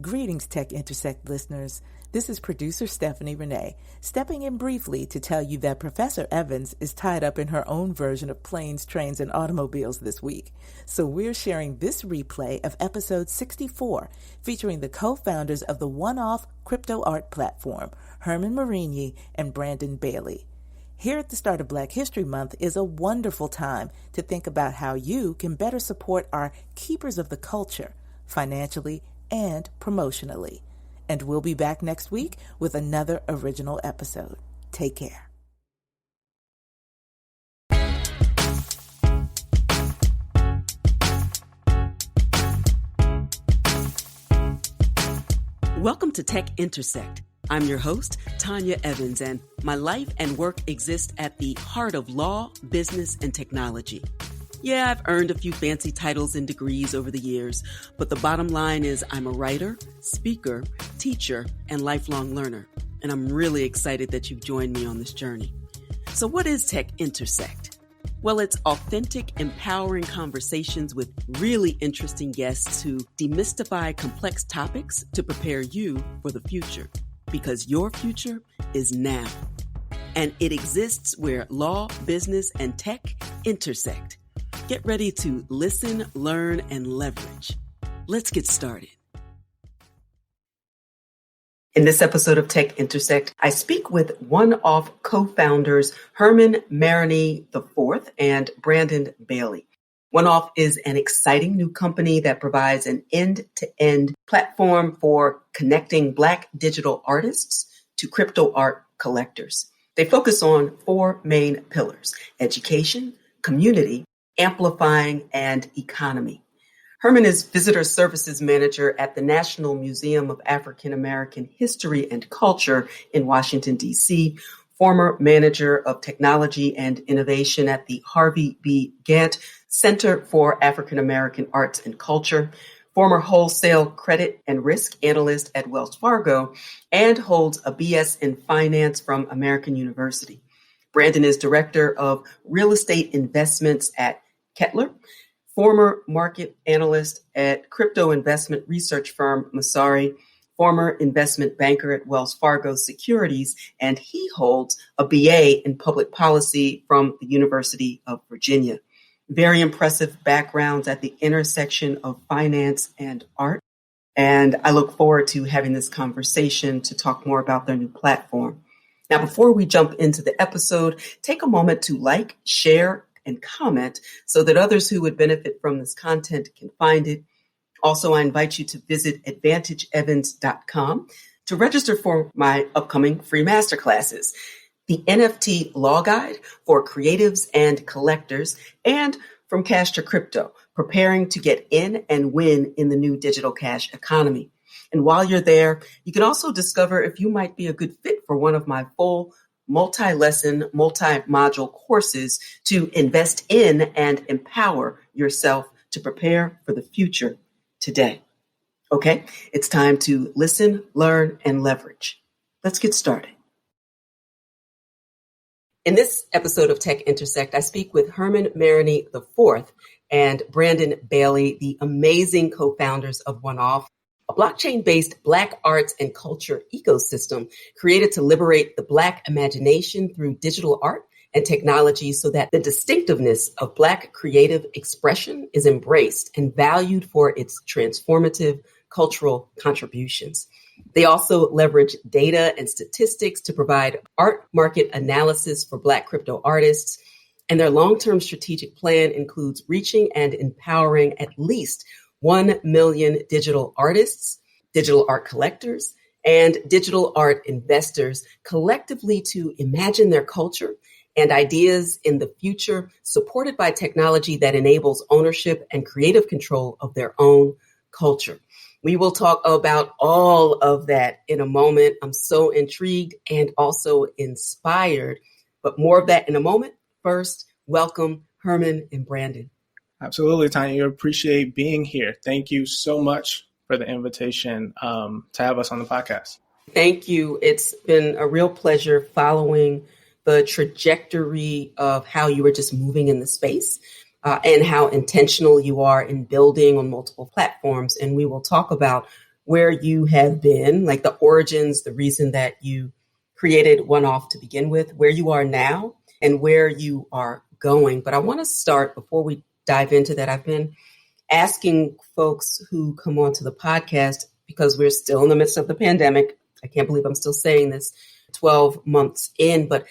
Greetings, Tech Intersect listeners. This is producer Stephanie Renee, stepping in briefly to tell you that Professor Evans is tied up in her own version of planes, trains, and automobiles this week. So we're sharing this replay of episode 64, featuring the co-founders of the one-off CryptOART platform, Herman Marigny and Brandon Bailey. Here at the start of Black History Month is a wonderful time to think about how you can better support our keepers of the culture, financially and promotionally. And we'll be back next week with another original episode. Take care. Welcome to Tech Intersect. I'm your host, Tanya Evans, and my life and work exist at the heart of law, business, and technology. Yeah, I've earned a few fancy titles and degrees over the years, but the bottom line is I'm a writer, speaker, teacher, and lifelong learner, and I'm really excited that you've joined me on this journey. So what is Tech Intersect? Well, it's authentic, empowering conversations with really interesting guests who demystify complex topics to prepare you for the future, because your future is now. And it exists where law, business, and tech intersect. Get ready to listen, learn, and leverage. Let's get started. In this episode of Tech Intersect, I speak with one-off co-founders Herman Marigny IV and Brandon Bailey. One-off is an exciting new company that provides an end-to-end platform for connecting Black digital artists to crypto art collectors. They focus on four main pillars: education, community, amplifying, and economy. Herman is Visitor Services Manager at the National Museum of African American History and Culture in Washington, D.C., former Manager of Technology and Innovation at the Harvey B. Gantt Center for African American Arts and Culture, former Wholesale Credit and Risk Analyst at Wells Fargo, and holds a BS in Finance from American University. Brandon is Director of Real Estate Investments at Kettler, former market analyst at crypto investment research firm Masari, former investment banker at Wells Fargo Securities, and he holds a BA in public policy from the University of Virginia. Very impressive backgrounds at the intersection of finance and art. And I look forward to having this conversation to talk more about their new platform. Now, before we jump into the episode, take a moment to like, share, and comment so that others who would benefit from this content can find it. Also, I invite you to visit advantageevans.com to register for my upcoming free masterclasses, the NFT Law Guide for Creatives and Collectors, and From Cash to Crypto, Preparing to Get In and Win in the New Digital Cash Economy. And while you're there, you can also discover if you might be a good fit for one of my full multi-lesson, multi-module courses to invest in and empower yourself to prepare for the future today. Okay, it's time to listen, learn, and leverage. Let's get started. In this episode of Tech Intersect, I speak with Herman Marigny IV and Brandon Bailey, the amazing co-founders of OneOff, a blockchain-based Black arts and culture ecosystem created to liberate the Black imagination through digital art and technology so that the distinctiveness of Black creative expression is embraced and valued for its transformative cultural contributions. They also leverage data and statistics to provide art market analysis for Black crypto artists, and their long-term strategic plan includes reaching and empowering at least 1 million digital artists, digital art collectors, and digital art investors collectively to imagine their culture and ideas in the future, supported by technology that enables ownership and creative control of their own culture. We will talk about all of that in a moment. I'm so intrigued and also inspired, but more of that in a moment. First, welcome Herman and Brandon. Absolutely, Tanya. I appreciate being here. Thank you so much for the invitation to have us on the podcast. Thank you. It's been a real pleasure following the trajectory of how you were just moving in the space and how intentional you are in building on multiple platforms. And we will talk about where you have been, like the origins, the reason that you created One-Off to begin with, where you are now and where you are going. But I want to start before we dive into that. I've been asking folks who come onto the podcast, because we're still in the midst of the pandemic. I can't believe I'm still saying this 12 months in, but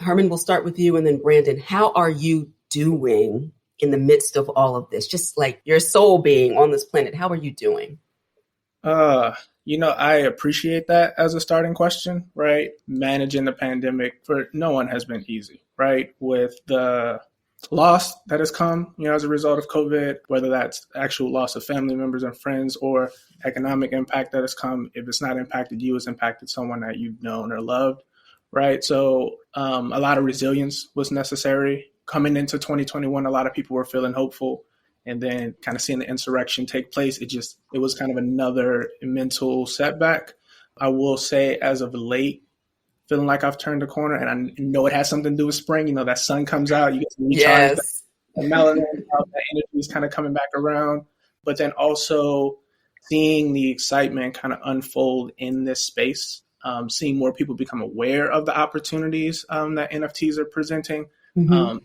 Herman, we'll start with you, and then Brandon, how are you doing in the midst of all of this? Just like your soul being on this planet, how are you doing? I appreciate that as a starting question, right? Managing the pandemic for no one has been easy, right? With the loss that has come, as a result of COVID, whether that's actual loss of family members and friends or economic impact that has come. If it's not impacted you, it's impacted someone that you've known or loved, right? So a lot of resilience was necessary. Coming into 2021, a lot of people were feeling hopeful, and then kind of seeing the insurrection take place, it was kind of another mental setback. I will say, as of late, feeling like I've turned a corner, and I know it has something to do with spring. That sun comes out, you get to recharge the melanin, that energy is kind of coming back around. But then also seeing the excitement kind of unfold in this space, seeing more people become aware of the opportunities that NFTs are presenting. Mm-hmm.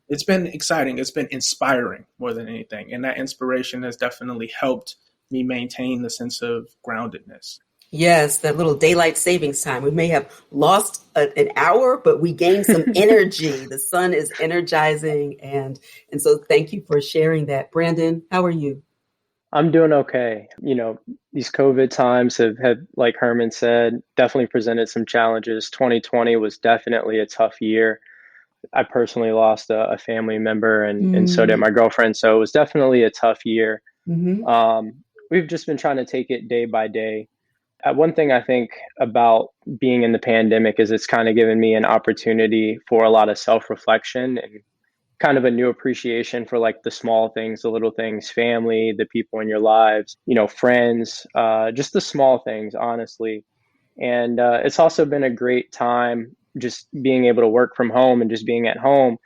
It's been exciting. It's been inspiring more than anything. And that inspiration has definitely helped me maintain the sense of groundedness. Yes, that little daylight savings time. We may have lost an hour, but we gained some energy. The sun is energizing. And so thank you for sharing that. Brandon, how are you? I'm doing okay. These COVID times have, like Herman said, definitely presented some challenges. 2020 was definitely a tough year. I personally lost a family member, and so did my girlfriend. So it was definitely a tough year. Mm-hmm. We've just been trying to take it day by day. One thing I think about being in the pandemic is it's kind of given me an opportunity for a lot of self-reflection and kind of a new appreciation for like the small things, the little things, family, the people in your lives, friends, just the small things, honestly. And it's also been a great time just being able to work from home and just being at home,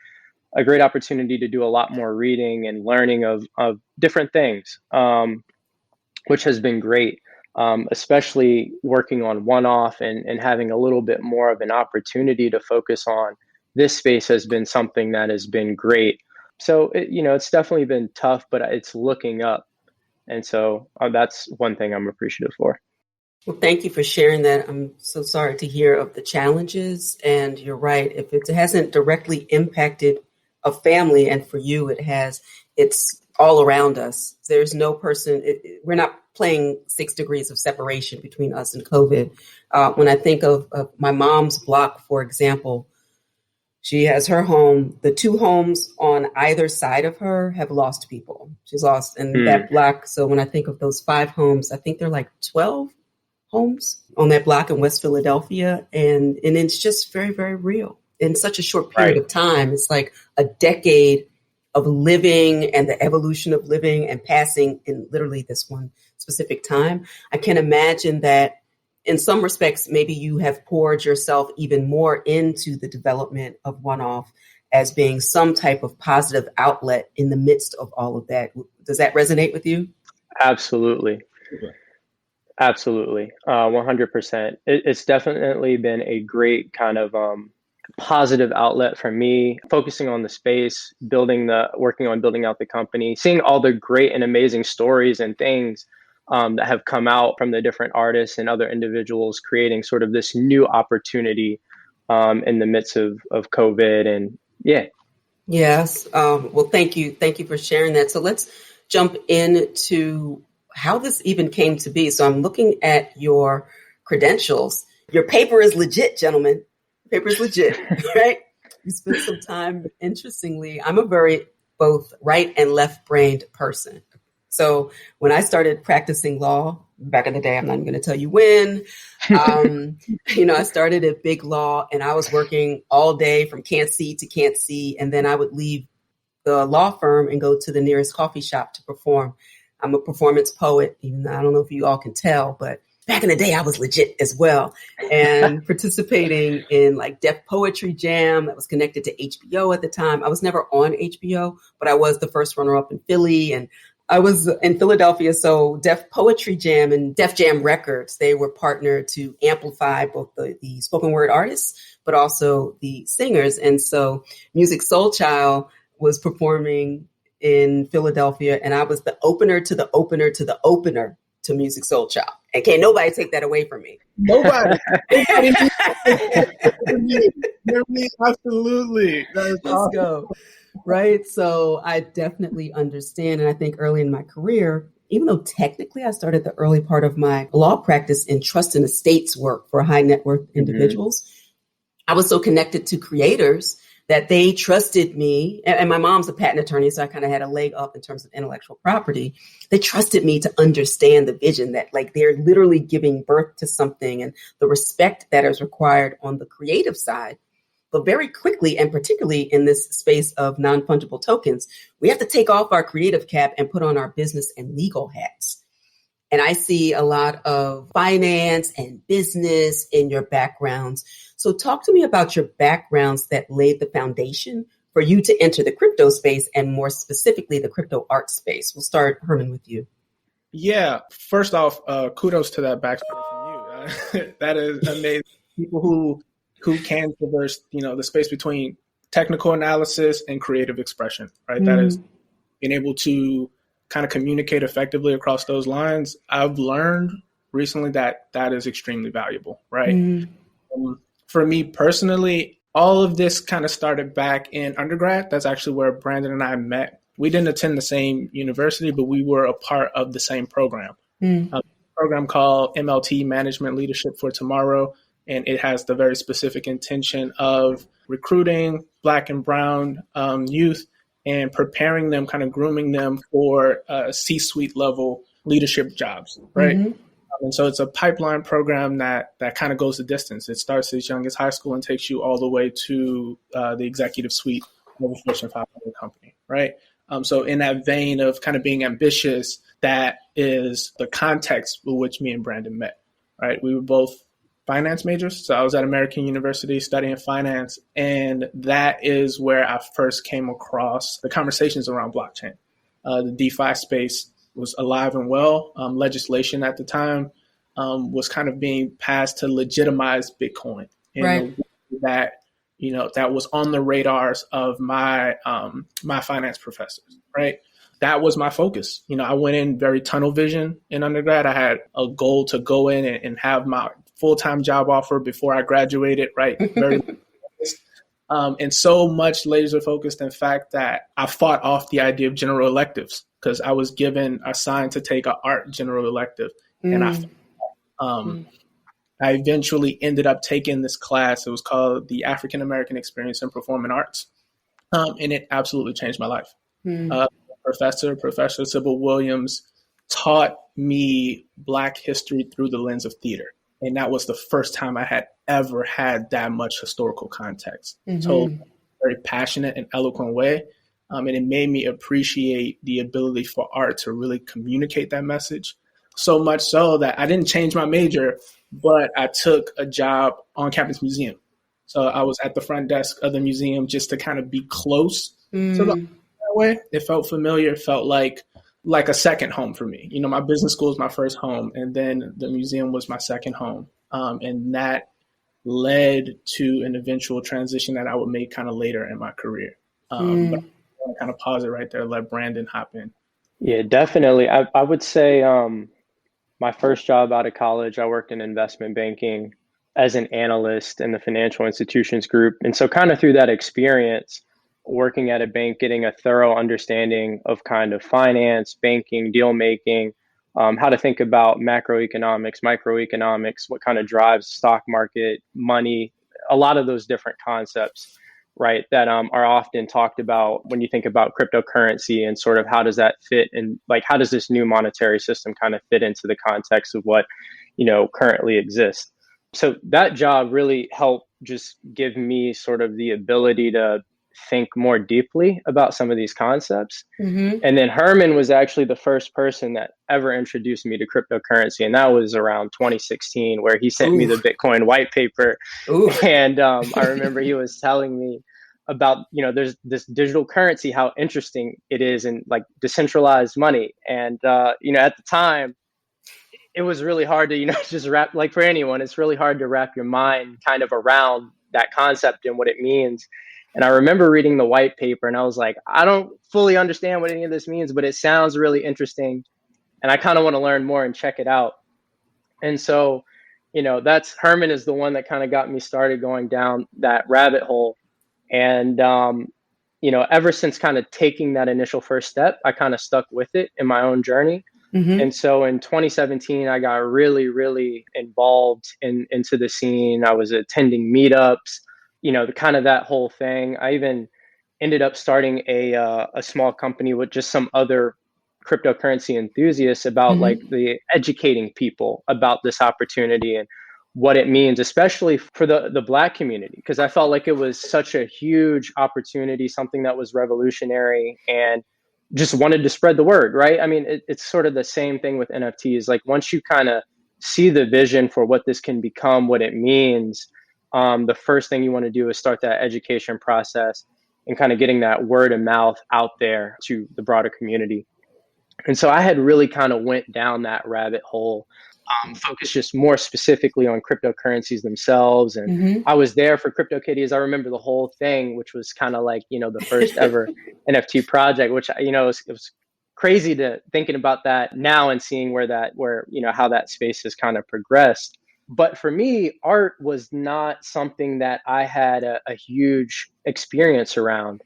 a great opportunity to do a lot more reading and learning of different things, which has been great, especially working on One-Off and having a little bit more of an opportunity to focus on this space has been something that has been great. So, it's definitely been tough, but it's looking up. And so that's one thing I'm appreciative for. Well, thank you for sharing that. I'm so sorry to hear of the challenges. And you're right. If it hasn't directly impacted a family, and for you it has, it's all around us. There's no person, we're not playing 6 degrees of separation between us and COVID. When I think of my mom's block, for example, she has her home. The 2 homes on either side of her have lost people. She's lost in that block. So when I think of those 5 homes, I think they're like 12 homes on that block in West Philadelphia. And it's just very, very real in such a short period of time. It's like a decade of living and the evolution of living and passing in literally this one specific time. I can imagine that in some respects, maybe you have poured yourself even more into the development of One-Off as being some type of positive outlet in the midst of all of that. Does that resonate with you? Absolutely. Absolutely. 100%. It's definitely been a great kind of positive outlet for me, focusing on the space, working on building out the company, seeing all the great and amazing stories and things that have come out from the different artists and other individuals creating sort of this new opportunity in the midst of COVID. And yeah. Yes. Well, thank you. Thank you for sharing that. So let's jump into how this even came to be. So I'm looking at your credentials. Your paper is legit, gentlemen. Paper is legit, right? You spent some time, interestingly, I'm a very both right and left-brained person. So when I started practicing law back in the day, I'm not even going to tell you when, I started at Big Law and I was working all day from can't see to can't see. And then I would leave the law firm and go to the nearest coffee shop to perform. I'm a performance poet, even though I don't know if you all can tell, but back in the day, I was legit as well. And participating in like Def Poetry Jam that was connected to HBO at the time. I was never on HBO, but I was the first runner-up in Philly. And I was in Philadelphia, so Def Poetry Jam and Def Jam Records, they were partnered to amplify both the spoken word artists, but also the singers. And so Music Soul Child was performing in Philadelphia, and I was the opener to the opener to the opener to Music Soul Child. And can't nobody take that away from me. Nobody. Absolutely. Let's go. Right. So I definitely understand. And I think early in my career, even though technically I started the early part of my law practice in trust and estates work for high net worth individuals, I was so connected to creators that they trusted me. And my mom's a patent attorney, so I kind of had a leg up in terms of intellectual property. They trusted me to understand the vision that like they're literally giving birth to something and the respect that is required on the creative side. But very quickly, and particularly in this space of non-fungible tokens, we have to take off our creative cap and put on our business and legal hats. And I see a lot of finance and business in your backgrounds. So talk to me about your backgrounds that laid the foundation for you to enter the crypto space and more specifically the crypto art space. We'll start, Herman, with you. Yeah. First off, kudos to that backstory from you. That is amazing. People who can traverse, the space between technical analysis and creative expression, right? That is being able to kind of communicate effectively across those lines. I've learned recently that is extremely valuable, right? For me personally, all of this kind of started back in undergrad. That's actually where Brandon and I met. We didn't attend the same university, but we were a part of the same program. A program called MLT, Management Leadership for Tomorrow. And it has the very specific intention of recruiting Black and Brown youth and preparing them, kind of grooming them for C-suite level leadership jobs, right? And so it's a pipeline program that kind of goes the distance. It starts as young as high school and takes you all the way to the executive suite of a Fortune 500 company, right? So in that vein of kind of being ambitious, that is the context with which me and Brandon met, right? We were both finance majors. So I was at American University studying finance, and that is where I first came across the conversations around blockchain. The DeFi space was alive and well. Legislation at the time was kind of being passed to legitimize Bitcoin. And that was on the radars of my my finance professors, right? That was my focus. I went in very tunnel vision in undergrad. I had a goal to go in and have my full-time job offer before I graduated, right? Very focused. And so much laser focused, in fact, that I fought off the idea of general electives because I was assigned to take an art general elective. And I eventually ended up taking this class. It was called the African American Experience in Performing Arts. And it absolutely changed my life. Professor Sybil Williams taught me Black history through the lens of theater. And that was the first time I had ever had that much historical context. Told in a very passionate and eloquent way. And it made me appreciate the ability for art to really communicate that message. So much so that I didn't change my major, but I took a job on campus museum. So I was at the front desk of the museum just to kind of be close to that way. It felt familiar. It felt like a second home for me. My business school was my first home, and then the museum was my second home. And that led to an eventual transition that I would make kind of later in my career. But I want to kind of pause it right there, let Brandon hop in. Yeah, definitely. I would say my first job out of college, I worked in investment banking as an analyst in the financial institutions group. And so kind of through that experience, working at a bank, getting a thorough understanding of kind of finance, banking, deal making, how to think about macroeconomics, microeconomics, what kind of drives stock market, money, a lot of those different concepts, right, that are often talked about when you think about cryptocurrency and sort of how does that fit and like how does this new monetary system kind of fit into the context of what currently exists. So that job really helped just give me sort of the ability to think more deeply about some of these concepts. And then Herman was actually the first person that ever introduced me to cryptocurrency. And that was around 2016, where he sent me the Bitcoin white paper. And I remember he was telling me about, there's this digital currency, how interesting it is, and like decentralized money. And, at the time, it was really hard to, just wrap, like for anyone, it's really hard to wrap your mind kind of around that concept and what it means. And I remember reading the white paper and I was like, I don't fully understand what any of this means, but it sounds really interesting. And I kind of want to learn more and check it out. And so, that's Herman is the one that kind of got me started going down that rabbit hole. And, ever since kind of taking that initial first step, I kind of stuck with it in my own journey. Mm-hmm. And so in 2017, I got really, really involved into the scene. I was attending meetups, kind of that whole thing. I even ended up starting a small company with just some other cryptocurrency enthusiasts about mm-hmm. like the educating people about this opportunity and what it means, especially for the Black community, because I felt like it was such a huge opportunity, something that was revolutionary, and just wanted to spread the word, right? I mean, it's sort of the same thing with NFTs. Like once you kind of see the vision for what this can become, what it means, the first thing you want to do is start that education process and kind of getting that word of mouth out there to the broader community. And so I had really kind of went down that rabbit hole, focused just more specifically on cryptocurrencies themselves. And mm-hmm. I was there for CryptoKitties. I remember the whole thing, which was kind of like, the first ever NFT project, which, it was crazy to thinking about that now and seeing how that space has kind of progressed. But for me, art was not something that I had a huge experience around.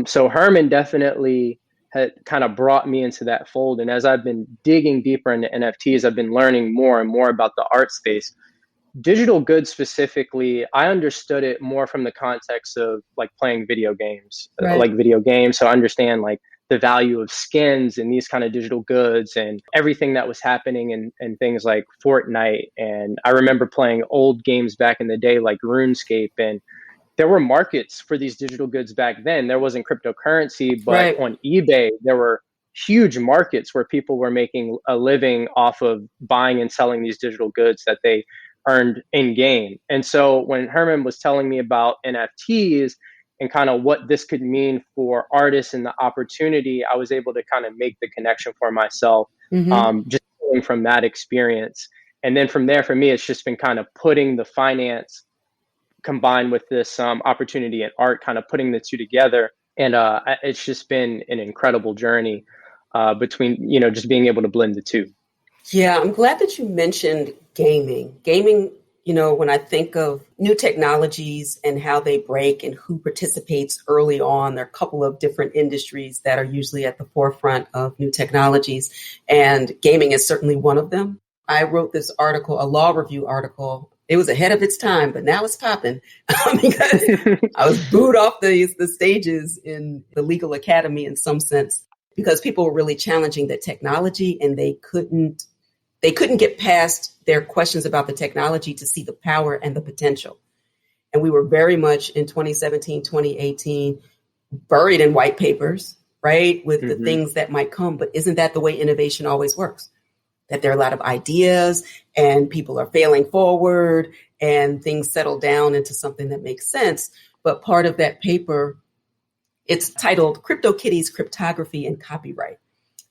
So Herman definitely had kind of brought me into that fold. And as I've been digging deeper into NFTs, I've been learning more and more about the art space. Digital goods specifically, I understood it more from the context of like playing video games, right. So I understand like the value of skins and these kind of digital goods and everything that was happening in things like Fortnite. And I remember playing old games back in the day, like RuneScape, and there were markets for these digital goods back then. There wasn't cryptocurrency, but right. on eBay, there were huge markets where people were making a living off of buying and selling these digital goods that they earned in game. And so when Herman was telling me about NFTs and kind of what this could mean for artists and the opportunity, I was able to kind of make the connection for myself, mm-hmm. Just from that experience. And then from there, for me, it's just been kind of putting the finance combined with this opportunity in art, kind of putting the two together. And it's just been an incredible journey between, just being able to blend the two. Yeah, I'm glad that you mentioned gaming. Gaming, when I think of new technologies and how they break and who participates early on, there are a couple of different industries that are usually at the forefront of new technologies. And gaming is certainly one of them. I wrote this article, a law review article. It was ahead of its time, but now it's popping because I was booed off the stages in the legal academy in some sense, because people were really challenging the technology and they couldn't get past their questions about the technology to see the power and the potential. And we were very much in 2017, 2018, buried in white papers, right? With mm-hmm. the things that might come. But isn't that the way innovation always works? That there are a lot of ideas and people are failing forward and things settle down into something that makes sense. But part of that paper, it's titled CryptoKitties, Cryptography and Copyright.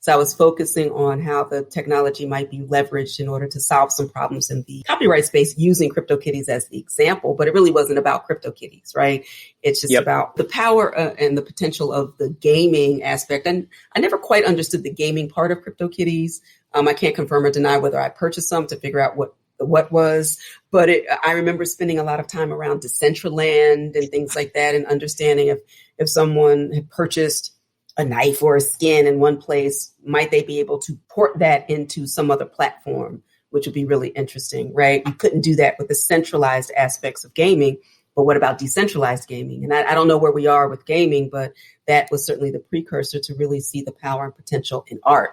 So I was focusing on how the technology might be leveraged in order to solve some problems in the copyright space using CryptoKitties as the example, but it really wasn't about CryptoKitties, right? It's just about the power and the potential of the gaming aspect. And I never quite understood the gaming part of CryptoKitties. I can't confirm or deny whether I purchased some to figure out what was, but I remember spending a lot of time around Decentraland and things like that and understanding if someone had purchased a knife or a skin in one place, might they be able to port that into some other platform, which would be really interesting, right? You couldn't do that with the centralized aspects of gaming, but what about decentralized gaming? And I don't know where we are with gaming, but that was certainly the precursor to really see the power and potential in art.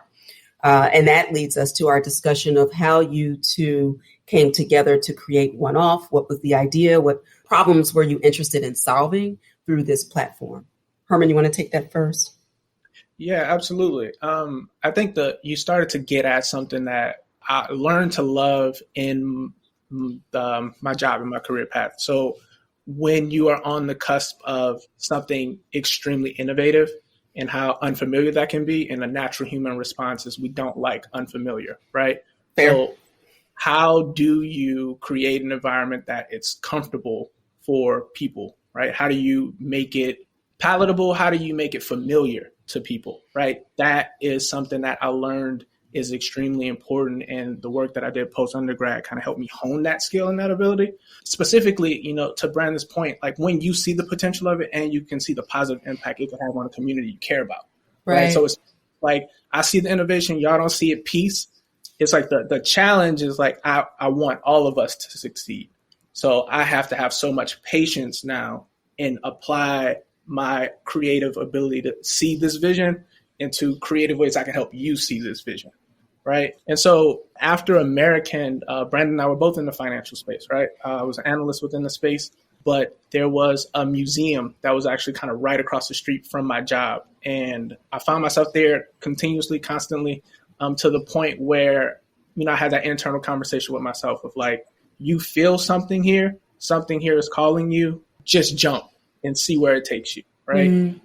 And that leads us to our discussion of how you two came together to create One-Off. What was the idea? What problems were you interested in solving through this platform? Herman, you want to take that first? Yeah, absolutely. I think that you started to get at something that I learned to love in my job and my career path. So when you are on the cusp of something extremely innovative and how unfamiliar that can be, and a natural human response is we don't like unfamiliar, right? Fair. So how do you create an environment that it's comfortable for people, right? How do you make it palatable? How do you make it familiar to people, right? That is something that I learned is extremely important. And the work that I did post-undergrad kind of helped me hone that skill and that ability. Specifically, to Brandon's point, like when you see the potential of it and you can see the positive impact it can have on a community you care about, right? So it's like, I see the innovation, y'all don't see it, peace. It's like the challenge is like, I want all of us to succeed. So I have to have so much patience now and apply my creative ability to see this vision into creative ways I can help you see this vision, right? And so after American, Brandon and I were both in the financial space, right? I was an analyst within the space, but there was a museum that was actually kind of right across the street from my job. And I found myself there continuously, constantly, to the point where, I had that internal conversation with myself of like, you feel something here is calling you, just jump and see where it takes you, right? Mm-hmm.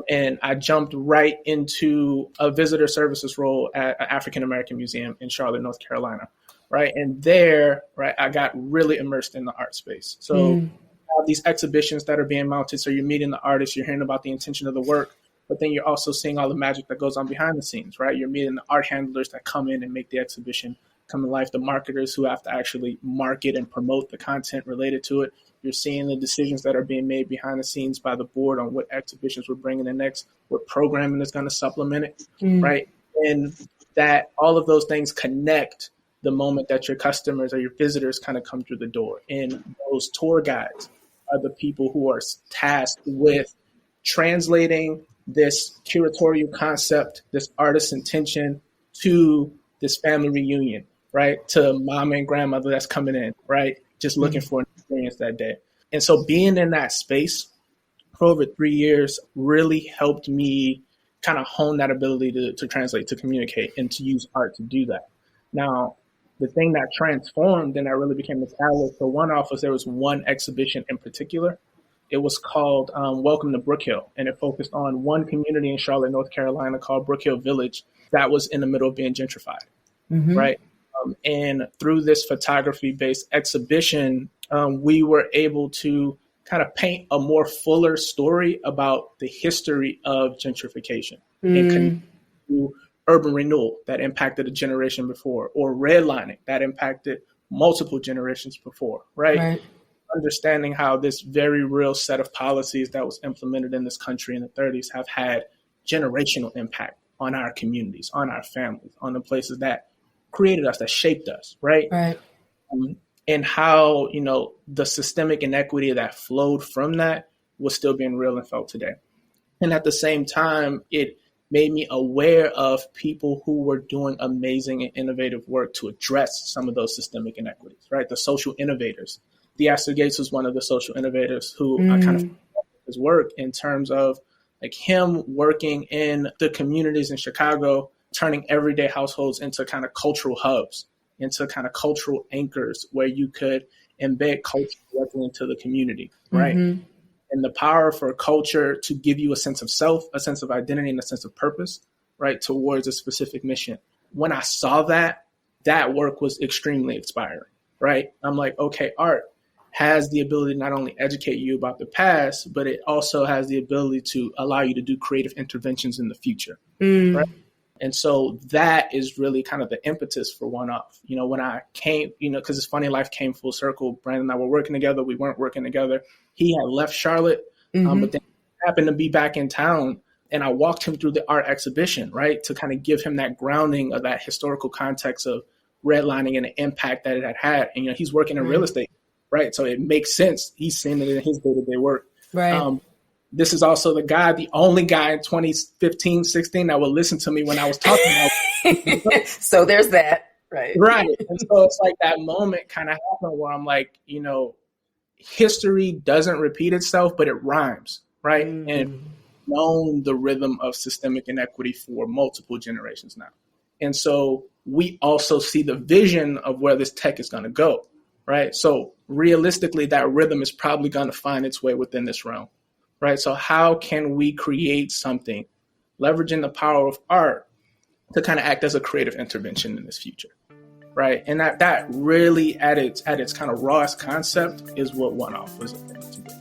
And I jumped right into a visitor services role at an African-American museum in Charlotte, North Carolina, right? And there, right, I got really immersed in the art space. So have these exhibitions that are being mounted. So you're meeting the artists, you're hearing about the intention of the work, but then you're also seeing all the magic that goes on behind the scenes, right? You're meeting the art handlers that come in and make the exhibition come to life, the marketers who have to actually market and promote the content related to it. You're seeing the decisions that are being made behind the scenes by the board on what exhibitions we're bringing in next, what programming is going to supplement it, right? And that all of those things connect the moment that your customers or your visitors kind of come through the door. And those tour guides are the people who are tasked with translating this curatorial concept, this artist's intention to this family reunion, right? To mom and grandmother that's coming in, right? Just looking for an experience that day. And so being in that space for over 3 years really helped me kind of hone that ability to translate, to communicate, and to use art to do that. Now, the thing that transformed and that really became the catalyst for One-Off was there was one exhibition in particular. It was called Welcome to Brookhill, and it focused on one community in Charlotte, North Carolina called Brookhill Village that was in the middle of being gentrified, right? And through this photography-based exhibition, we were able to kind of paint a more fuller story about the history of gentrification and connect to urban renewal that impacted a generation before, or redlining that impacted multiple generations before, right? Understanding how this very real set of policies that was implemented in this country in the 30s have had generational impact on our communities, on our families, on the places that created us, that shaped us, right? And how, the systemic inequity that flowed from that was still being real and felt today. And at the same time, it made me aware of people who were doing amazing and innovative work to address some of those systemic inequities, right? The social innovators. Theaster Gates was one of the social innovators who I kind of his work in terms of like him working in the communities in Chicago, turning everyday households into kind of cultural hubs, into kind of cultural anchors where you could embed culture directly into the community, right? And the power for culture to give you a sense of self, a sense of identity, and a sense of purpose, right, towards a specific mission. When I saw that work was extremely inspiring, right? I'm like, okay, art has the ability to not only educate you about the past, but it also has the ability to allow you to do creative interventions in the future, right? And so that is really kind of the impetus for One-Off. When I came, because it's funny, life came full circle. Brandon and I were working together. We weren't working together. He had left Charlotte, but then happened to be back in town. And I walked him through the art exhibition, right, to kind of give him that grounding of that historical context of redlining and the impact that it had had. And, he's working in real estate, right? So it makes sense. He's seeing it in his day-to-day work. Right. This is also the only guy in 2015, 16 that would listen to me when I was talking about it. So there's that, right? Right. And so it's like that moment kind of happened where I'm like, history doesn't repeat itself, but it rhymes, right? And known the rhythm of systemic inequity for multiple generations now. And so we also see the vision of where this tech is going to go, right? So realistically, that rhythm is probably going to find its way within this realm, right? So how can we create something, leveraging the power of art to kind of act as a creative intervention in this future, right? And that really at its kind of rawest concept is what One-Off was intended to do.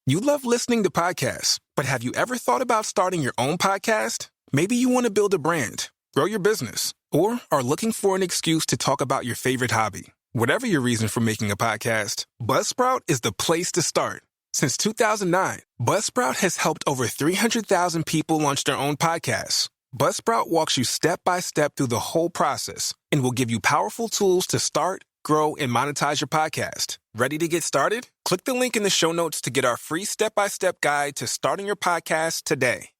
You love listening to podcasts, but have you ever thought about starting your own podcast? Maybe you want to build a brand, grow your business, or are looking for an excuse to talk about your favorite hobby. Whatever your reason for making a podcast, Buzzsprout is the place to start. Since 2009, Buzzsprout has helped over 300,000 people launch their own podcasts. Buzzsprout walks you step by step through the whole process and will give you powerful tools to start, grow, and monetize your podcast. Ready to get started? Click the link in the show notes to get our free step-by-step guide to starting your podcast today.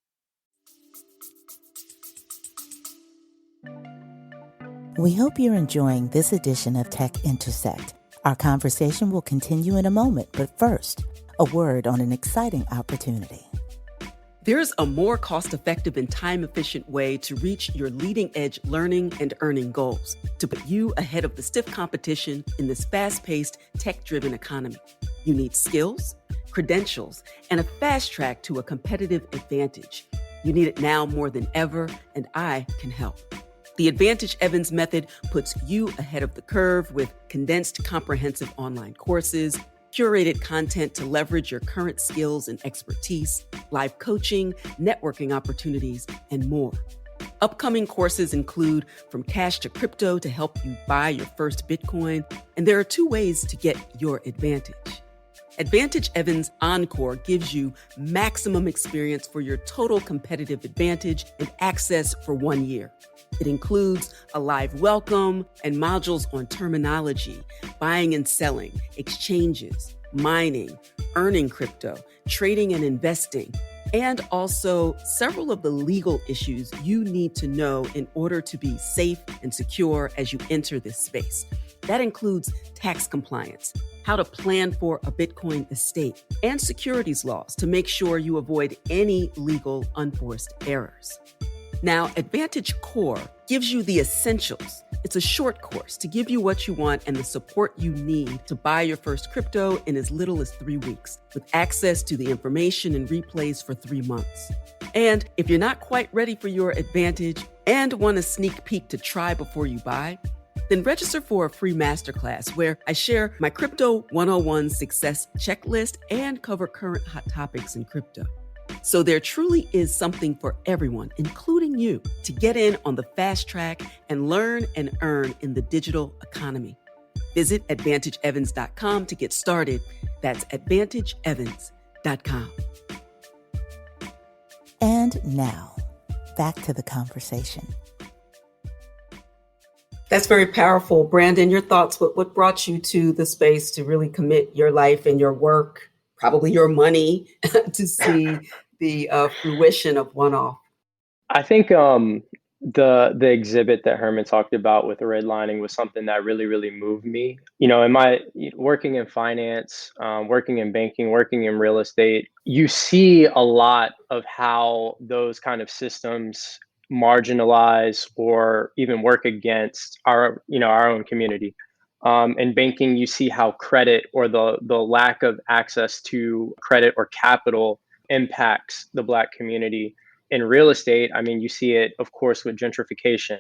We hope you're enjoying this edition of Tech Intersect. Our conversation will continue in a moment, but first, a word on an exciting opportunity. There's a more cost-effective and time-efficient way to reach your leading-edge learning and earning goals, to put you ahead of the stiff competition in this fast-paced, tech-driven economy. You need skills, credentials, and a fast track to a competitive advantage. You need it now more than ever, and I can help. The Advantage Evans method puts you ahead of the curve with condensed, comprehensive online courses, curated content to leverage your current skills and expertise, live coaching, networking opportunities, and more. Upcoming courses include From Cash to Crypto to help you buy your first Bitcoin, and there are 2 ways to get your advantage. Advantage Evans Encore gives you maximum experience for your total competitive advantage and access for 1 year. It includes a live welcome and modules on terminology, buying and selling, exchanges, mining, earning crypto, trading and investing, and also several of the legal issues you need to know in order to be safe and secure as you enter this space. That includes tax compliance, how to plan for a Bitcoin estate, and securities laws to make sure you avoid any legal unforced errors. Now, Advantage Core gives you the essentials. It's a short course to give you what you want and the support you need to buy your first crypto in as little as 3 weeks, with access to the information and replays for 3 months. And if you're not quite ready for your Advantage and want a sneak peek to try before you buy, then register for a free masterclass where I share my Crypto 101 success checklist and cover current hot topics in crypto. So there truly is something for everyone, including you, to get in on the fast track and learn and earn in the digital economy. Visit AdvantageEvans.com to get started. That's AdvantageEvans.com. And now, back to the conversation. That's very powerful. Brandon, your thoughts, what brought you to the space to really commit your life and your work, probably your money, to see the fruition of One-Off? I think the exhibit that Herman talked about with the redlining was something that really, really moved me. You know, in my working in finance, working in banking, working in real estate, you see a lot of how those kind of systems marginalize or even work against our own community. In banking, you see how credit or the lack of access to credit or capital impacts the Black community. In real estate, I mean, you see it, of course, with gentrification.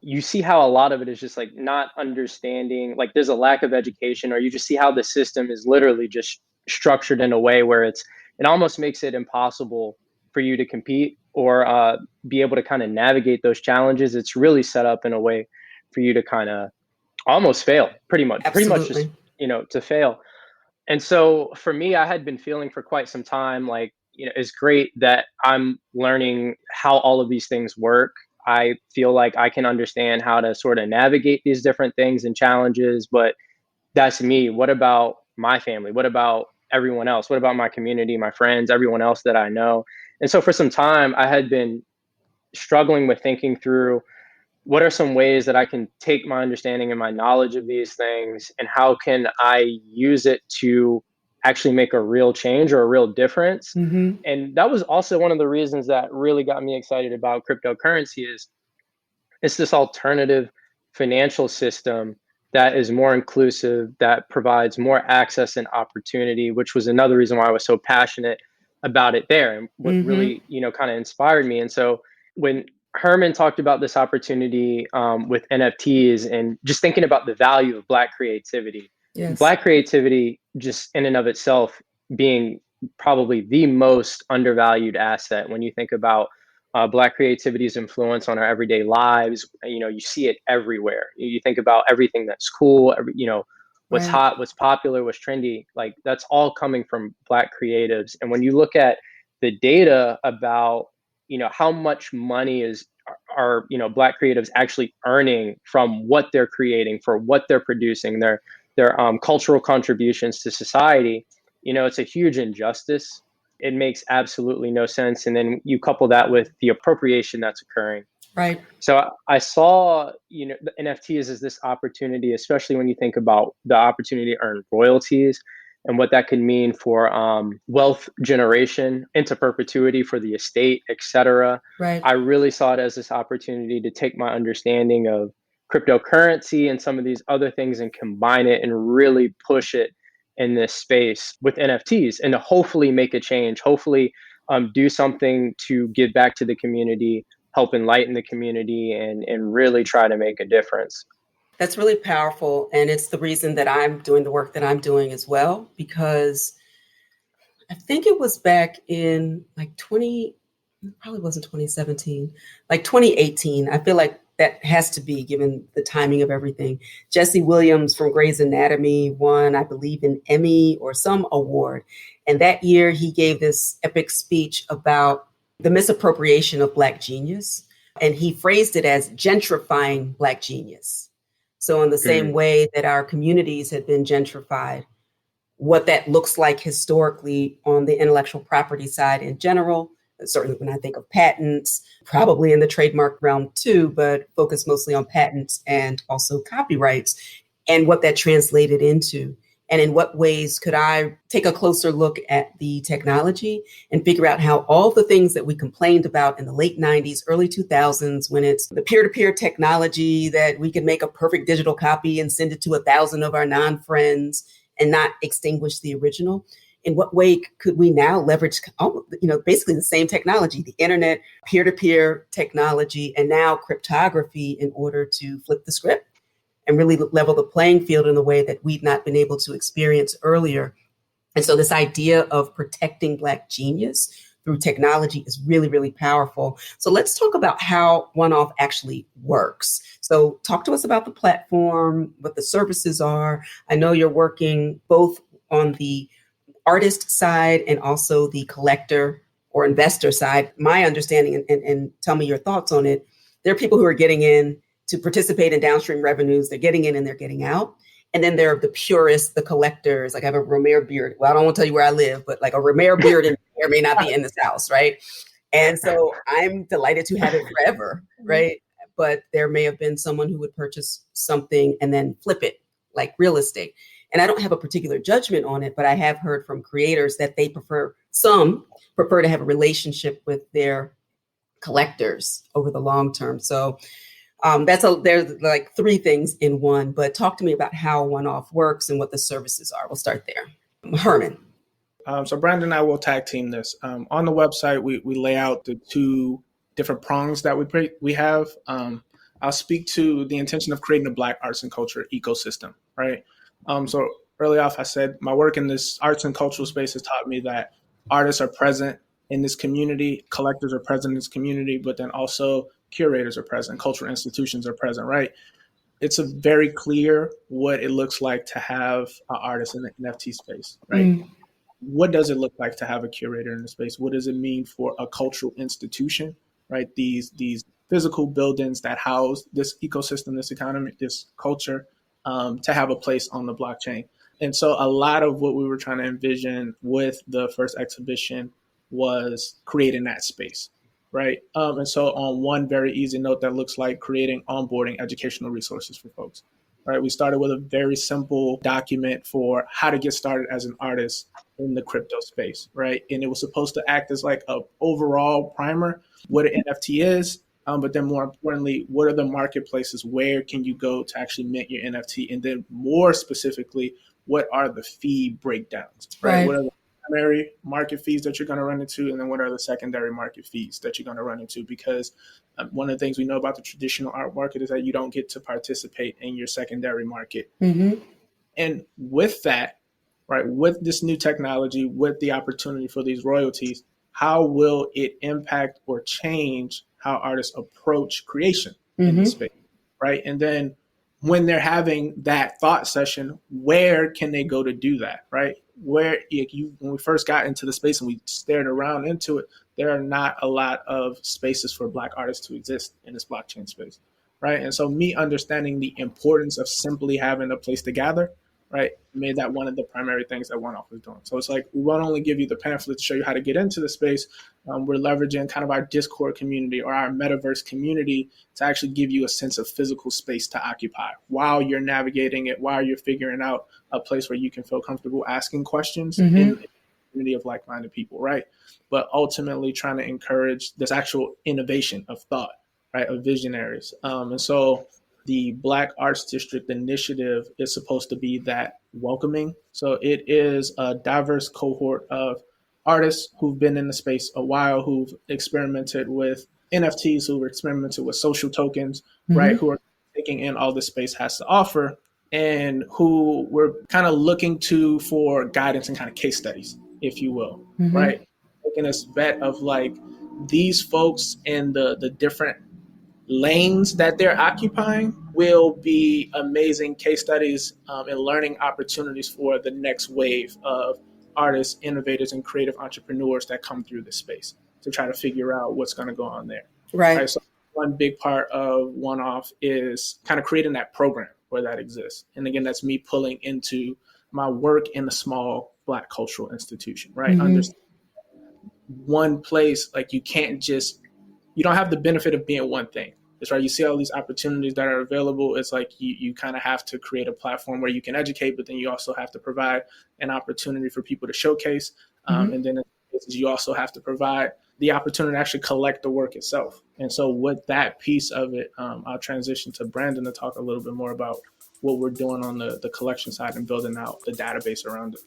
You see how a lot of it is just like not understanding, like there's a lack of education, or you just see how the system is literally just structured in a way where it almost makes it impossible for you to compete or be able to kind of navigate those challenges. It's really set up in a way for you to kind of almost fail, pretty much just, to fail. And so for me, I had been feeling for quite some time, like, it's great that I'm learning how all of these things work. I feel like I can understand how to sort of navigate these different things and challenges, but that's me. What about my family? What about everyone else? What about my community, my friends, everyone else that I know? And so for some time, I had been struggling with thinking through what are some ways that I can take my understanding and my knowledge of these things, and how can I use it to actually make a real change or a real difference? Mm-hmm. And that was also one of the reasons that really got me excited about cryptocurrency is It's this alternative financial system that is more inclusive, that provides more access and opportunity, which was another reason why I was so passionate about it there, and what really, kind of inspired me. And so when Herman talked about this opportunity with NFTs and just thinking about the value of Black creativity, Yes. Black creativity just in and of itself being probably the most undervalued asset when you think about Black creativity's influence on our everyday lives. You see it everywhere. You think about everything that's cool, what's Right. hot, what's popular, what's trendy, like that's all coming from Black creatives. And when you look at the data about, how much money are Black creatives actually earning from what they're creating, for what they're producing, their cultural contributions to society, it's a huge injustice. It makes absolutely no sense. And then you couple that with the appropriation that's occurring. Right. So I saw, the NFTs as this opportunity, especially when you think about the opportunity to earn royalties and what that could mean for wealth generation into perpetuity for the estate, et cetera. Right. I really saw it as this opportunity to take my understanding of cryptocurrency and some of these other things and combine it and really push it in this space with NFTs and to hopefully make a change, hopefully do something to give back to the community, help enlighten the community, and really try to make a difference. That's really powerful. And it's the reason that I'm doing the work that I'm doing as well, because I think it was back in probably wasn't 2017, like 2018. I feel like that has to be, given the timing of everything. Jesse Williams from Grey's Anatomy won, I believe, an Emmy or some award. And that year he gave this epic speech about the misappropriation of Black genius. And he phrased it as gentrifying Black genius. So in the same way that our communities had been gentrified, what that looks like historically on the intellectual property side in general, certainly when I think of patents, probably in the trademark realm too, but focus mostly on patents and also copyrights, and what that translated into. And in what ways could I take a closer look at the technology and figure out how all the things that we complained about in the late 90s, early 2000s, when it's the peer-to-peer technology that we could make a perfect digital copy and send it to 1,000 of our non-friends and not extinguish the original. In what way could we now leverage, basically the same technology, the internet, peer-to-peer technology, and now cryptography in order to flip the script and really level the playing field in a way that we've not been able to experience earlier. And so this idea of protecting Black genius through technology is really, really powerful. So let's talk about how ONE-OFF actually works. So talk to us about the platform, what the services are. I know you're working both on the artist side and also the collector or investor side. My understanding, and tell me your thoughts on it, there are people who are getting in to participate in downstream revenues. They're getting in and they're getting out. And then there are the purists, the collectors. Like I have a Romare beard. Well, I don't want to tell you where I live, but like a Romare beard may or may not be in this house, right? And so I'm delighted to have it forever, right? But there may have been someone who would purchase something and then flip it like real estate. And I don't have a particular judgment on it, but I have heard from creators that some prefer to have a relationship with their collectors over the long term. So there's like three things in one, but talk to me about how ONE-OFF works and what the services are. We'll start there. Herman. So Brandon and I will tag team this. On the website, we lay out the two different prongs that we have. I'll speak to the intention of creating a Black arts and culture ecosystem, right? So early off, I said my work in this arts and cultural space has taught me that artists are present in this community, collectors are present in this community, but then also curators are present, cultural institutions are present, right? It's a very clear what it looks like to have an artist in the NFT space, right? What does it look like to have a curator in the space? What does it mean for a cultural institution, right? These physical buildings that house this ecosystem, this economy, this culture, to have a place on the blockchain. And so a lot of what we were trying to envision with the first exhibition was creating that space, right? And so on one very easy note that looks like creating onboarding educational resources for folks, right? We started with a very simple document for how to get started as an artist in the crypto space, right? And it was supposed to act as like an overall primer, what an NFT is, But then more importantly, what are the marketplaces? Where can you go to actually mint your NFT? And then more specifically, what are the fee breakdowns, right? What are the primary market fees that you're going to run into? And then what are the secondary market fees that you're going to run into? Because one of the things we know about the traditional art market is that you don't get to participate in your secondary market. And with that, right, with this new technology, with the opportunity for these royalties, how will it impact or change how artists approach creation in the space, right? And then when they're having that thought session, where can they go to do that, right? When we first got into the space and we stared around into it, there are not a lot of spaces for Black artists to exist in this blockchain space, right? And so me understanding the importance of simply having a place to gather, right, made that one of the primary things that ONE-OFF was doing. So it's like, we won't only give you the pamphlet to show you how to get into the space, we're leveraging kind of our Discord community or our metaverse community to actually give you a sense of physical space to occupy while you're navigating it, while you're figuring out a place where you can feel comfortable asking questions in a community of like-minded people, right? But ultimately trying to encourage this actual innovation of thought, right, of visionaries. And so the Black Arts District initiative is supposed to be that welcoming. So it is a diverse cohort of artists who've been in the space a while, who've experimented with NFTs, who've experimented with social tokens, right, who are taking in all the space has to offer, and who we're kind of looking to for guidance and kind of case studies, if you will, right? Making this vet of like these folks and the different lanes that they're occupying will be amazing case studies and learning opportunities for the next wave of artists, innovators, and creative entrepreneurs that come through this space to try to figure out what's going to go on there. Right. So one big part of ONE-OFF is kind of creating that program where that exists. And again, that's me pulling into my work in a small Black cultural institution, right? Understand one place, like you don't have the benefit of being one thing. It's right. You see all these opportunities that are available. It's like you kind of have to create a platform where you can educate, but then you also have to provide an opportunity for people to showcase. And then you also have to provide the opportunity to actually collect the work itself. And so with that piece of it, I'll transition to Brandon to talk a little bit more about what we're doing on the collection side and building out the database around it.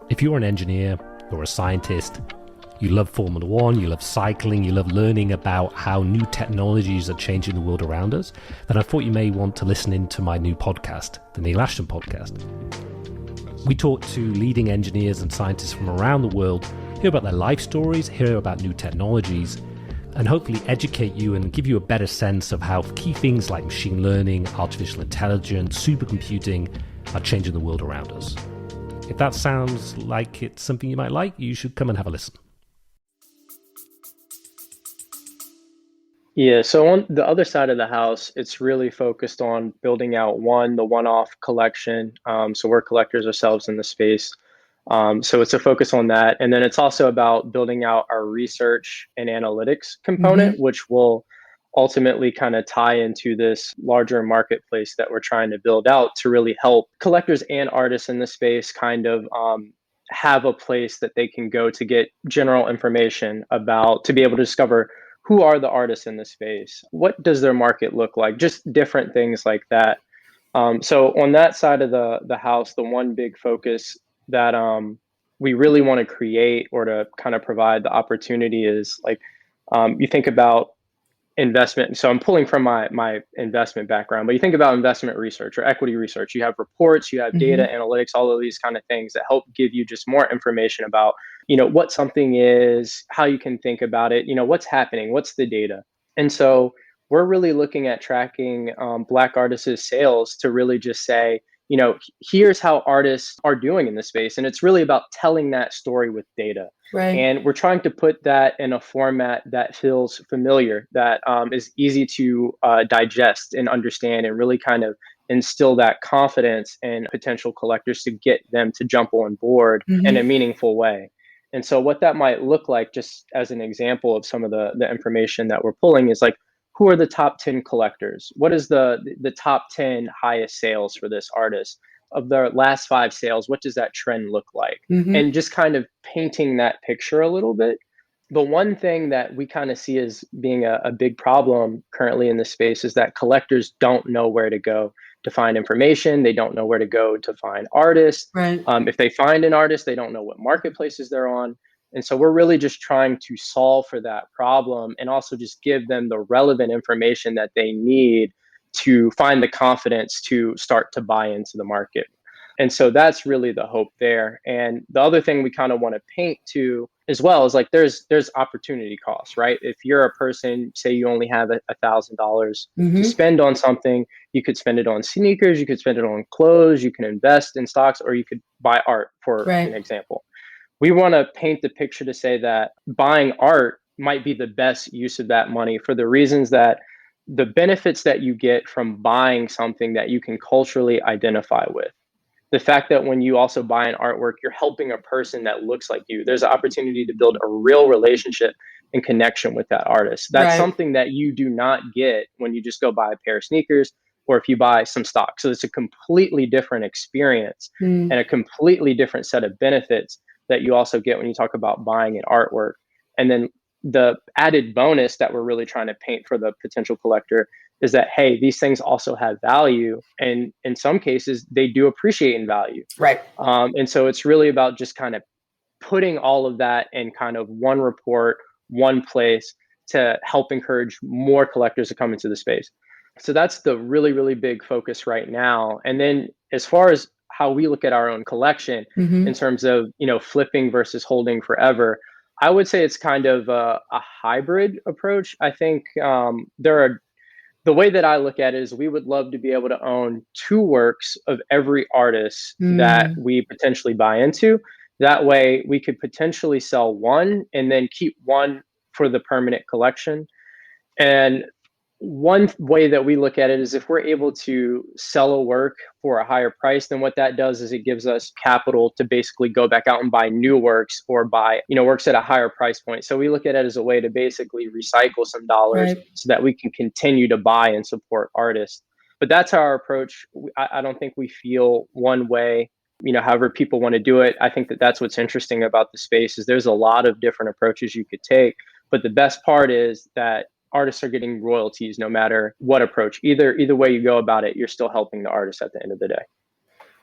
If you're an engineer or a scientist, you love Formula One, you love cycling, you love learning about how new technologies are changing the world around us, then I thought you may want to listen into my new podcast, the Neil Ashton Podcast. We talk to leading engineers and scientists from around the world, hear about their life stories, hear about new technologies, and hopefully educate you and give you a better sense of how key things like machine learning, artificial intelligence, supercomputing are changing the world around us. If that sounds like it's something you might like, you should come and have a listen. Yeah, so on the other side of the house, it's really focused on building out the ONE-OFF collection. So we're collectors ourselves in the space. So it's a focus on that. And then it's also about building out our research and analytics component, which will ultimately kind of tie into this larger marketplace that we're trying to build out to really help collectors and artists in the space kind of have a place that they can go to get general information about, to be able to discover who are the artists in the space, what does their market look like, just different things like that. So on that side of the house, the one big focus that we really want to create or to kind of provide the opportunity is like, you think about investment. So I'm pulling from my investment background, but you think about investment research or equity research. You have reports, you have data analytics, all of these kind of things that help give you just more information about, what something is, how you can think about it, what's happening, what's the data. And so we're really looking at tracking Black artists' sales to really just say, here's how artists are doing in the space. And it's really about telling that story with data. Right. And we're trying to put that in a format that feels familiar, that is easy to digest and understand, and really kind of instill that confidence in potential collectors to get them to jump on board in a meaningful way. And so what that might look like, just as an example of some of the information that we're pulling, is like, who are the top 10 collectors? What is the top 10 highest sales for this artist? of the last 5 sales, what does that trend look like? Mm-hmm. And just kind of painting that picture a little bit. The one thing that we kind of see as being a big problem currently in this space is that collectors don't know where to go to find information. They don't know where to go to find artists. Right. If they find an artist, they don't know what marketplaces they're on. And so we're really just trying to solve for that problem and also just give them the relevant information that they need to find the confidence to start to buy into the market. And so that's really the hope there. And the other thing we kind of want to paint to as well is like there's opportunity costs, right? If you're a person, say you only have $1,000 Mm-hmm. to spend on something, you could spend it on sneakers, you could spend it on clothes, you can invest in stocks, or you could buy art, for Right. an example. We want to paint the picture to say that buying art might be the best use of that money for the reasons that the benefits that you get from buying something that you can culturally identify with. The fact that when you also buy an artwork, you're helping a person that looks like you. There's an opportunity to build a real relationship and connection with that artist. That's Right. something that you do not get when you just go buy a pair of sneakers or if you buy some stock. So it's a completely different experience and a completely different set of benefits that you also get when you talk about buying an artwork. And then the added bonus that we're really trying to paint for the potential collector is that, hey, these things also have value. And in some cases, they do appreciate in value. Right. And so it's really about just kind of putting all of that in kind of one report, one place to help encourage more collectors to come into the space. So that's the really, really big focus right now. And then as far as how we look at our own collection Mm-hmm. in terms of, flipping versus holding forever, I would say it's kind of a hybrid approach. I think the way that I look at it is we would love to be able to own 2 works of every artist that we potentially buy into. That way we could potentially sell one and then keep one for the permanent collection. And one way that we look at it is if we're able to sell a work for a higher price, then what that does is it gives us capital to basically go back out and buy new works or buy, works at a higher price point. So we look at it as a way to basically recycle some dollars Right. so that we can continue to buy and support artists. But that's our approach. I don't think we feel one way, however people want to do it. I think that that's what's interesting about the space is there's a lot of different approaches you could take. But the best part is that artists are getting royalties no matter what approach. Either way you go about it, you're still helping the artist at the end of the day.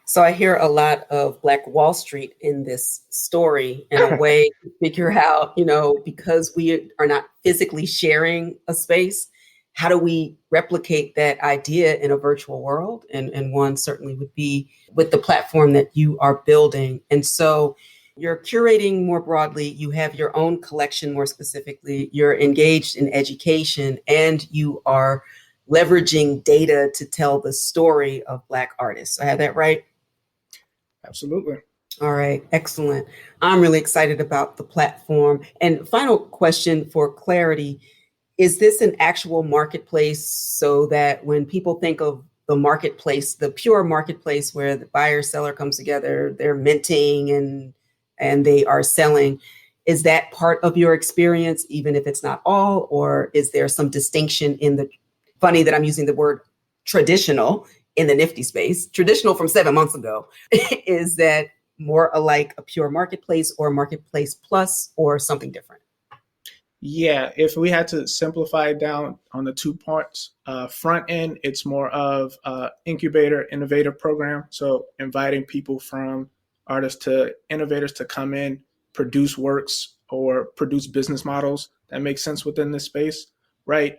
So I hear a lot of Black Wall Street in this story in a way to figure out, because we are not physically sharing a space, how do we replicate that idea in a virtual world? And one certainly would be with the platform that you are building. And so you're curating more broadly, you have your own collection more specifically, you're engaged in education, and you are leveraging data to tell the story of Black artists. I have that right? Absolutely. All right, excellent. I'm really excited about the platform. And final question for clarity, is this an actual marketplace so that when people think of the marketplace, the pure marketplace where the buyer seller comes together, they're minting and they are selling, is that part of your experience, even if it's not all, or is there some distinction in the, funny that I'm using the word traditional in the Nifty space, traditional from 7 months ago, is that more alike a pure marketplace or marketplace plus or something different? Yeah, if we had to simplify it down on the 2 parts, front end, it's more of incubator innovator program. So inviting people from artists to innovators to come in, produce works or produce business models that make sense within this space, right?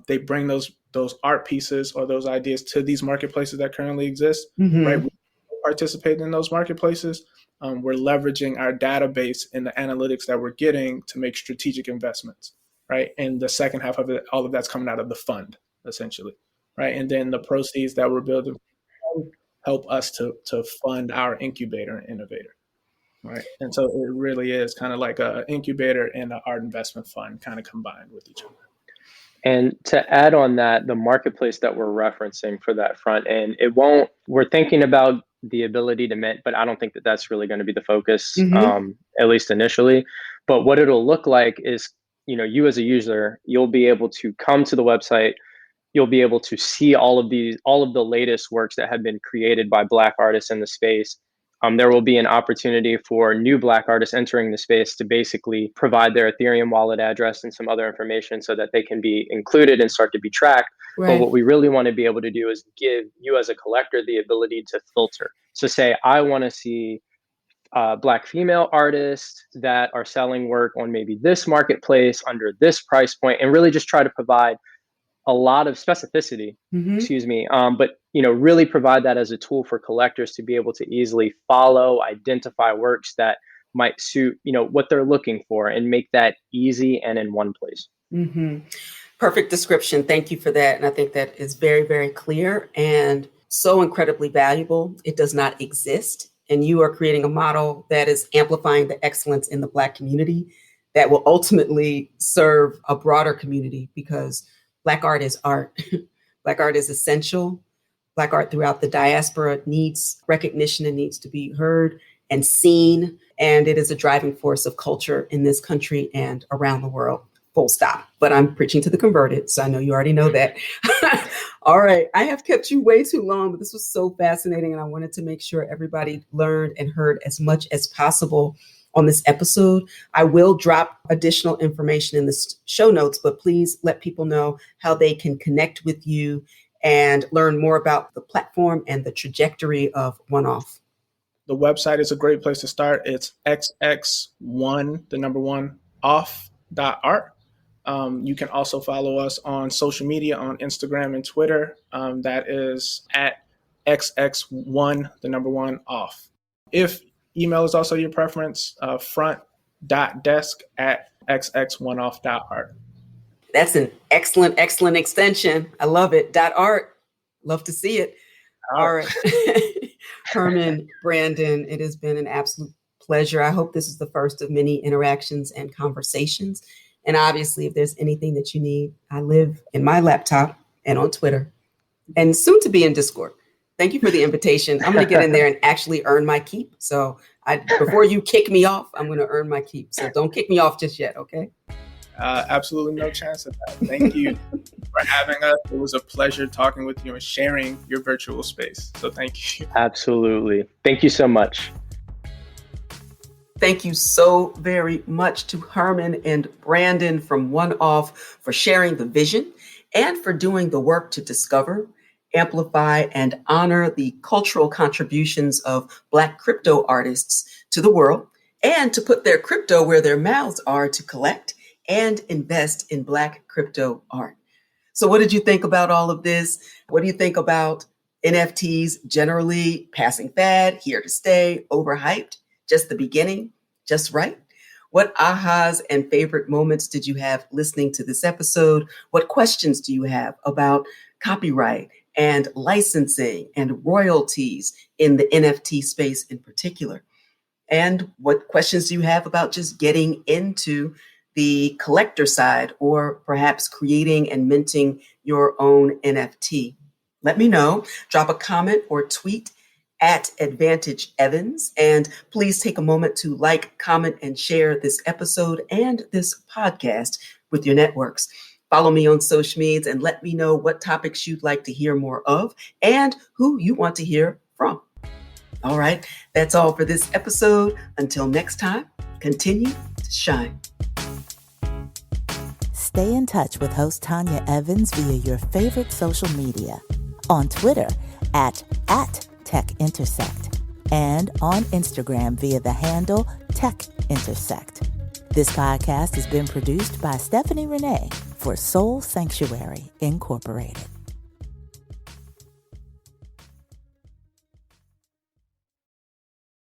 They bring those art pieces or those ideas to these marketplaces that currently exist, right? We participate in those marketplaces. We're leveraging our database and the analytics that we're getting to make strategic investments, right? And the second half of it, all of that's coming out of the fund, essentially, right? And then the proceeds that we're building help us to fund our incubator and innovator, right? And so it really is kind of like an incubator and an art investment fund kind of combined with each other. And to add on that, the marketplace that we're referencing for that front end, we're thinking about the ability to mint, but I don't think that that's really going to be the focus, at least initially. But what it'll look like is, you as a user, you'll be able to come to the website, you'll be able to see all of the latest works that have been created by Black artists in the space. There will be an opportunity for new Black artists entering the space to basically provide their Ethereum wallet address and some other information so that they can be included and start to be tracked. Right. But what we really want to be able to do is give you as a collector the ability to filter. So say, I want to see Black female artists that are selling work on maybe this marketplace under this price point, and really just try to provide a lot of specificity, but really provide that as a tool for collectors to be able to easily follow, identify works that might suit, what they're looking for, and make that easy and in one place. Perfect description. Thank you for that. And I think that is very, very clear and so incredibly valuable. It does not exist. And you are creating a model that is amplifying the excellence in the Black community that will ultimately serve a broader community, because Black art is art. Black art is essential. Black art throughout the diaspora needs recognition and needs to be heard and seen. And it is a driving force of culture in this country and around the world. Full stop. But I'm preaching to the converted, so I know you already know that. All right. I have kept you way too long, but this was so fascinating. And I wanted to make sure everybody learned and heard as much as possible on this episode. I will drop additional information in the show notes, but please let people know how they can connect with you and learn more about the platform and the trajectory of ONE-OFF. The website is a great place to start. It's xx1off.art. You can also follow us on social media on Instagram and Twitter. That is at xx1off. If email is also your preference, front.desk@xx1off.art. That's an excellent extension. I love it. .art. Love to see it. All right. Herman, Brandon, it has been an absolute pleasure. I hope this is the first of many interactions and conversations. And obviously, if there's anything that you need, I live in my laptop and on Twitter and soon to be in Discord. Thank you for the invitation. I'm going to get in there and actually earn my keep. So before you kick me off, I'm going to earn my keep. So don't kick me off just yet. Okay. Absolutely no chance of that. Thank you for having us. It was a pleasure talking with you and sharing your virtual space. So thank you. Absolutely. Thank you so much. Thank you so very much to Herman and Brandon from ONE-OFF for sharing the vision and for doing the work to discover, amplify, and honor the cultural contributions of Black crypto artists to the world, and to put their crypto where their mouths are to collect and invest in Black crypto art. So what did you think about all of this? What do you think about NFTs generally? Passing fad, here to stay, overhyped, just the beginning, just right? What ahas and favorite moments did you have listening to this episode? What questions do you have about copyright and licensing and royalties in the NFT space in particular? And what questions do you have about just getting into the collector side, or perhaps creating and minting your own NFT? Let me know. Drop a comment or tweet at Advantage Evans. And please take a moment to like, comment, and share this episode and this podcast with your networks. Follow me on social media and let me know what topics you'd like to hear more of and who you want to hear from. All right, that's all for this episode. Until next time, continue to shine. Stay in touch with host Tanya Evans via your favorite social media. On Twitter at Tech Intersect, and on Instagram via the handle Tech Intersect. This podcast has been produced by Stephanie Renee for Soul Sanctuary Incorporated.